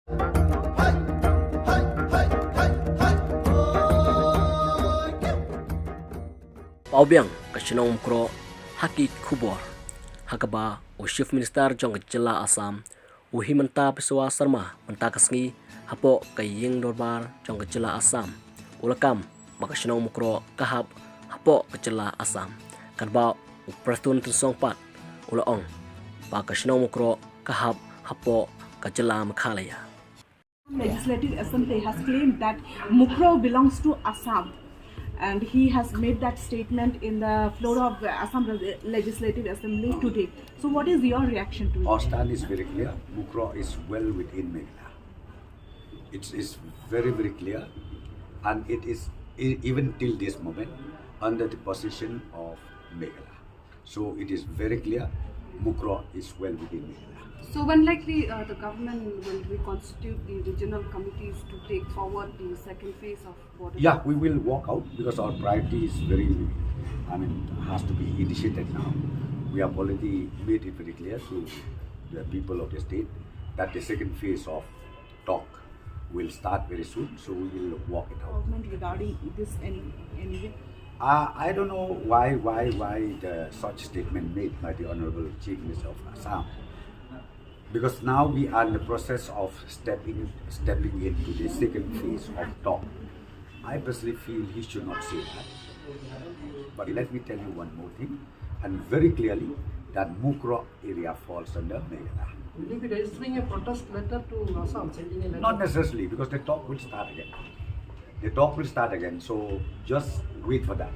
Biang ke shnong Mukroh haki kubor hakaba o chief minister jong Jylla Assam o himanta peswa sarma menta kasngi hapo ke ying dorbar jong Jylla Assam ulakam mak shnong Mukroh kahap hapo ke Jylla Assam kanba o prastun tsong pat ulaong ba ke shnong Mukroh kahap hapo ke Jylla Meghalaya. Legislative Assembly has claimed that Mukroh belongs to Assam, and he has made that statement in the floor of the Assam Legislative Assembly today. So what is your reaction to it? Our stand is very clear. Mukroh is well within Meghalaya. It is very, very clear, and it is even till this moment under the position of Meghalaya. So it is very clear Mukroh is well within Meghalaya. So when likely the government will reconstitute the regional committees to take forward the second phase of border? Yeah, we will walk out because our priority is has to be initiated now. We have already made it very clear to the people of the state that the second phase of talk will start very soon, so we will walk it out. Government regarding this anyway? I don't know why the such statement made by the Honorable Chief Minister of Assam. Because now we are in the process of stepping into the second phase of talk. I personally feel he should not say that. But let me tell you one more thing, and very clearly that Mukroh area falls under Meghalaya. Will you be registering a protest letter to Assam, sending a letter? Not necessarily, because the talk will start again. The talk will start again, so just wait for that.